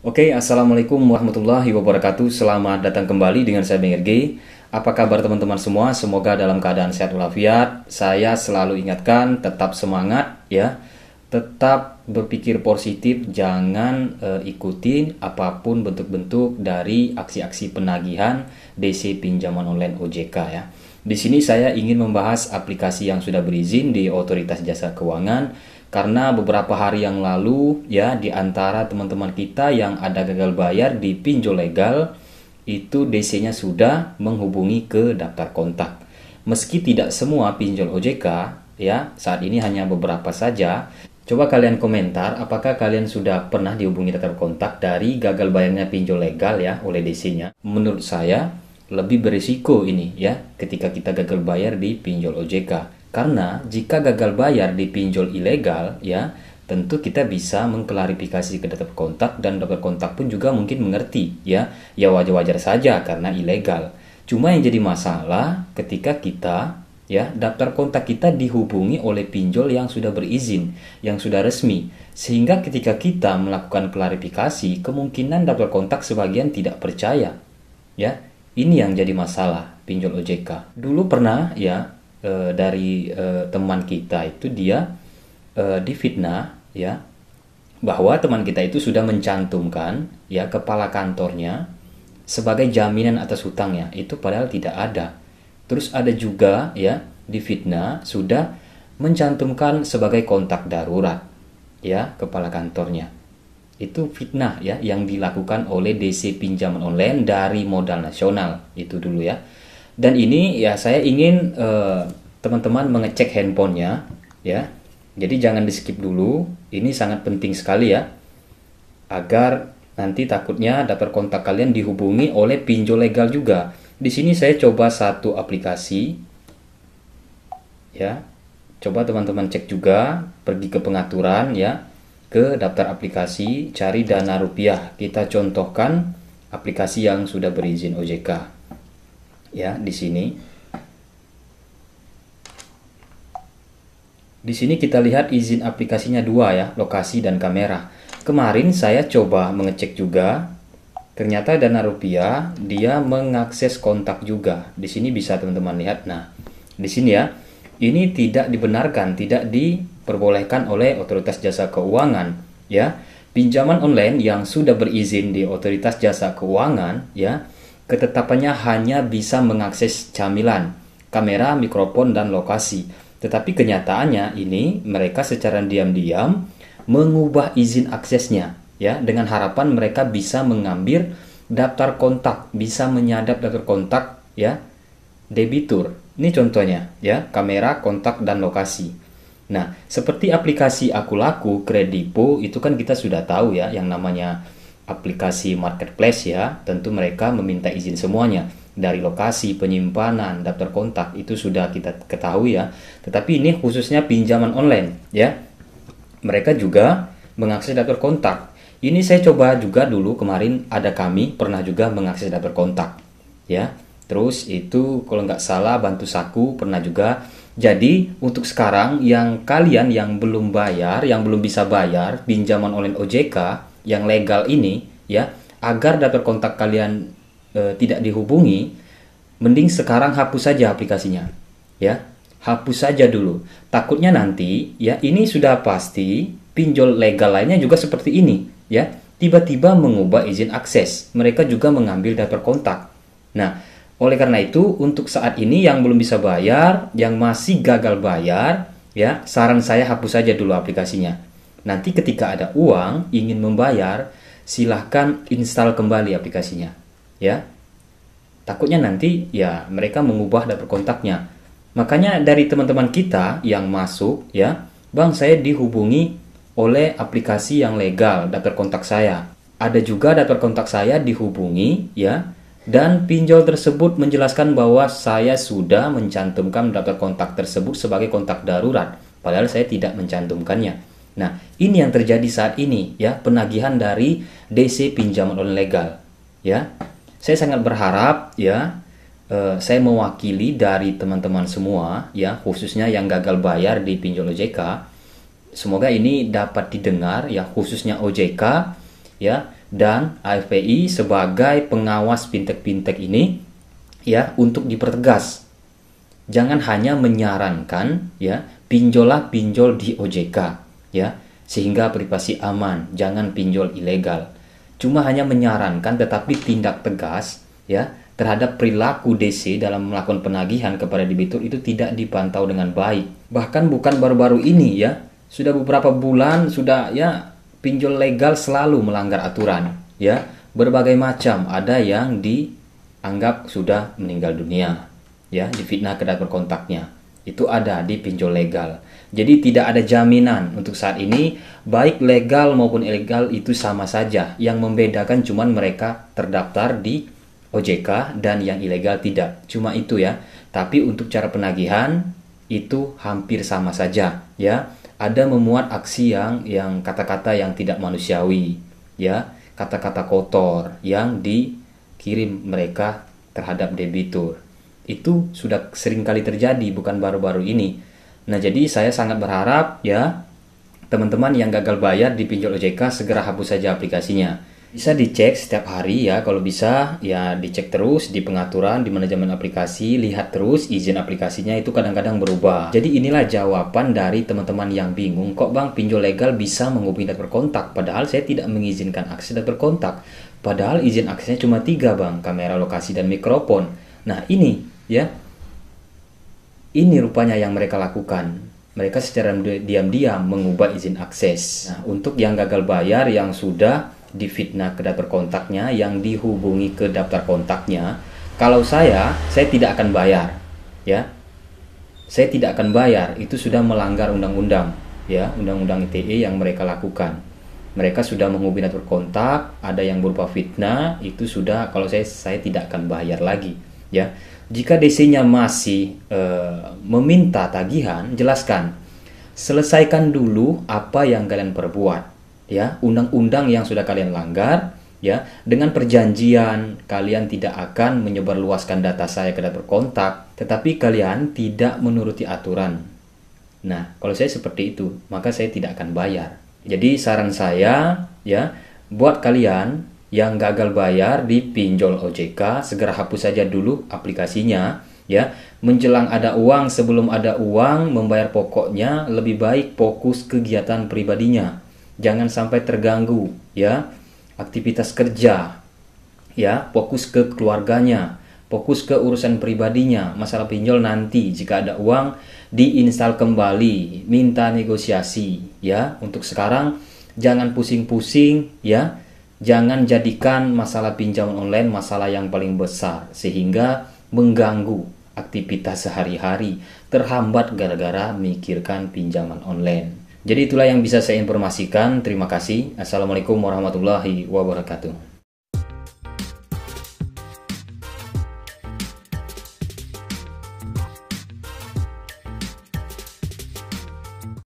Oke, Assalamualaikum warahmatullahi wabarakatuh. Selamat datang kembali dengan saya Bang RG. Apa kabar teman-teman semua? Semoga dalam keadaan sehat walafiat. Saya selalu ingatkan, tetap semangat ya. Tetap berpikir positif, jangan ikutin apapun bentuk-bentuk dari aksi-aksi penagihan DC pinjaman online OJK ya. Di sini saya ingin membahas aplikasi yang sudah berizin di Otoritas Jasa Keuangan karena beberapa hari yang lalu ya di antara teman-teman kita yang ada gagal bayar di pinjol legal itu DC-nya sudah menghubungi ke daftar kontak. Meski tidak semua pinjol OJK ya, saat ini hanya beberapa saja. Coba kalian komentar apakah kalian sudah pernah dihubungi daftar kontak dari gagal bayarnya pinjol legal ya oleh DC-nya. Menurut saya lebih berisiko ini ya ketika kita gagal bayar di pinjol OJK. Karena jika gagal bayar di pinjol ilegal ya, tentu kita bisa mengklarifikasi ke daftar kontak dan daftar kontak pun juga mungkin mengerti ya. Ya wajar-wajar saja karena ilegal. Cuma yang jadi masalah ketika kita ya daftar kontak kita dihubungi oleh pinjol yang sudah berizin, yang sudah resmi. Sehingga ketika kita melakukan klarifikasi, kemungkinan daftar kontak sebagian tidak percaya. Ya, ini yang jadi masalah pinjol OJK. Dulu pernah ya dari teman kita itu dia difitnah ya bahwa teman kita itu sudah mencantumkan ya kepala kantornya sebagai jaminan atas hutangnya, itu padahal tidak ada. Terus ada juga ya difitnah sudah mencantumkan sebagai kontak darurat ya kepala kantornya. Itu fitnah ya yang dilakukan oleh DC pinjaman online dari Modal Nasional itu dulu ya. Dan ini ya saya ingin teman-teman mengecek handphonenya ya. Jadi jangan di skip dulu. Ini sangat penting sekali ya. Agar nanti takutnya daftar kontak kalian dihubungi oleh pinjol legal juga. Di sini saya coba satu aplikasi ya. Coba teman-teman cek juga, pergi ke pengaturan ya, ke daftar aplikasi, cari Dana Rupiah. Kita contohkan aplikasi yang sudah berizin OJK. Ya, di sini. Di sini kita lihat izin aplikasinya dua ya, lokasi dan kamera. Kemarin saya coba mengecek juga, ternyata Dana Rupiah dia mengakses kontak juga. Di sini bisa teman-teman lihat. Nah, di sini ya, ini tidak dibenarkan, tidak diperbolehkan oleh Otoritas Jasa Keuangan ya. Pinjaman online yang sudah berizin di Otoritas Jasa Keuangan ya, ketetapannya hanya bisa mengakses camilan, kamera, mikrofon, dan lokasi. Tetapi kenyataannya ini mereka secara diam-diam mengubah izin aksesnya ya, dengan harapan mereka bisa mengambil daftar kontak, bisa menyadap daftar kontak ya debitur. Ini contohnya ya, kamera, kontak, dan lokasi. Nah, seperti aplikasi Akulaku, Kredipo itu kan kita sudah tahu ya yang namanya aplikasi marketplace ya, tentu mereka meminta izin semuanya dari lokasi, penyimpanan, daftar kontak itu sudah kita ketahui ya. Tetapi ini khususnya pinjaman online ya. Mereka juga mengakses daftar kontak. Ini saya coba juga dulu kemarin, ada kami pernah juga mengakses daftar kontak ya. Terus itu kalau nggak salah Bantu Saku pernah juga. Jadi untuk sekarang yang kalian yang belum bayar, yang belum bisa bayar pinjaman online OJK yang legal ini ya, agar daftar kontak kalian tidak dihubungi, mending sekarang hapus saja aplikasinya ya, hapus saja dulu. Takutnya nanti ya, ini sudah pasti pinjol legal lainnya juga seperti ini ya, tiba-tiba mengubah izin akses, mereka juga mengambil daftar kontak. Nah, oleh karena itu untuk saat ini yang belum bisa bayar, yang masih gagal bayar ya, saran saya hapus saja dulu aplikasinya. Nanti ketika ada uang ingin membayar, silahkan install kembali aplikasinya ya. Takutnya nanti ya mereka mengubah daftar kontaknya. Makanya dari teman-teman kita yang masuk ya, Bang saya dihubungi oleh aplikasi yang legal daftar kontak saya. Ada juga daftar kontak saya dihubungi ya, dan pinjol tersebut menjelaskan bahwa saya sudah mencantumkan daftar kontak tersebut sebagai kontak darurat, padahal saya tidak mencantumkannya. Nah, ini yang terjadi saat ini ya, penagihan dari DC pinjaman online legal ya. Saya sangat berharap ya, saya mewakili dari teman-teman semua ya, khususnya yang gagal bayar di pinjol OJK. Semoga ini dapat didengar ya, khususnya OJK ya. dan AFPI sebagai pengawas fintech-fintech ini ya untuk dipertegas. Jangan hanya menyarankan ya pinjollah pinjol di OJK ya sehingga privasi aman, jangan pinjol ilegal. Cuma hanya menyarankan tetapi tindak tegas ya terhadap perilaku DC dalam melakukan penagihan kepada debitur itu tidak dipantau dengan baik. Bahkan bukan baru-baru ini ya, sudah beberapa bulan sudah ya pinjol legal selalu melanggar aturan ya. Berbagai macam, ada yang dianggap sudah meninggal dunia ya, difitnah ke data kontaknya. Itu ada di pinjol legal. Jadi tidak ada jaminan untuk saat ini, baik legal maupun ilegal itu sama saja. Yang membedakan cuman mereka terdaftar di OJK dan yang ilegal tidak. Cuma itu ya. Tapi untuk cara penagihan itu hampir sama saja ya. Ada memuat aksi yang kata-kata yang tidak manusiawi ya, kata-kata kotor yang dikirim mereka terhadap debitur. Itu sudah sering kali terjadi, bukan baru-baru ini. Nah, jadi saya sangat berharap ya teman-teman yang gagal bayar di pinjol OJK segera hapus saja aplikasinya. Bisa dicek setiap hari ya, kalau bisa ya dicek terus di pengaturan, di manajemen aplikasi, lihat terus izin aplikasinya itu kadang-kadang berubah. Jadi inilah jawaban dari teman-teman yang bingung, kok bang pinjol legal bisa menghubungi dan berkontak, padahal saya tidak mengizinkan akses dan berkontak. Padahal izin aksesnya cuma 3 bang, kamera, lokasi, dan mikrofon. Nah ini ya, ini rupanya yang mereka lakukan. Mereka secara diam-diam mengubah izin akses. Nah, untuk yang gagal bayar, yang sudah difitnah ke daftar kontaknya, yang dihubungi ke daftar kontaknya, kalau saya tidak akan bayar ya. Saya tidak akan bayar, itu sudah melanggar undang-undang ya, undang-undang ITE yang mereka lakukan. Mereka sudah menghubungi daftar kontak, ada yang berupa fitnah, itu sudah, kalau saya tidak akan bayar lagi ya. Jika DC-nya masih meminta tagihan, jelaskan, selesaikan dulu apa yang kalian perbuat ya, undang-undang yang sudah kalian langgar ya, dengan perjanjian kalian tidak akan menyebarluaskan data saya ke daftar kontak, tetapi kalian tidak menuruti aturan. Nah, kalau saya seperti itu, maka saya tidak akan bayar. Jadi saran saya ya, buat kalian yang gagal bayar di pinjol OJK, segera hapus saja dulu aplikasinya ya. Menjelang ada uang, sebelum ada uang membayar pokoknya, lebih baik fokus kegiatan pribadinya. Jangan sampai terganggu ya aktivitas kerja ya, fokus ke keluarganya, fokus ke urusan pribadinya. Masalah pinjol nanti jika ada uang diinstal kembali, minta negosiasi ya. Untuk sekarang jangan pusing-pusing ya. Jangan jadikan masalah pinjaman online masalah yang paling besar sehingga mengganggu aktivitas sehari-hari, terhambat gara-gara mikirkan pinjaman online. Jadi itulah yang bisa saya informasikan. Terima kasih. Assalamualaikum warahmatullahi wabarakatuh.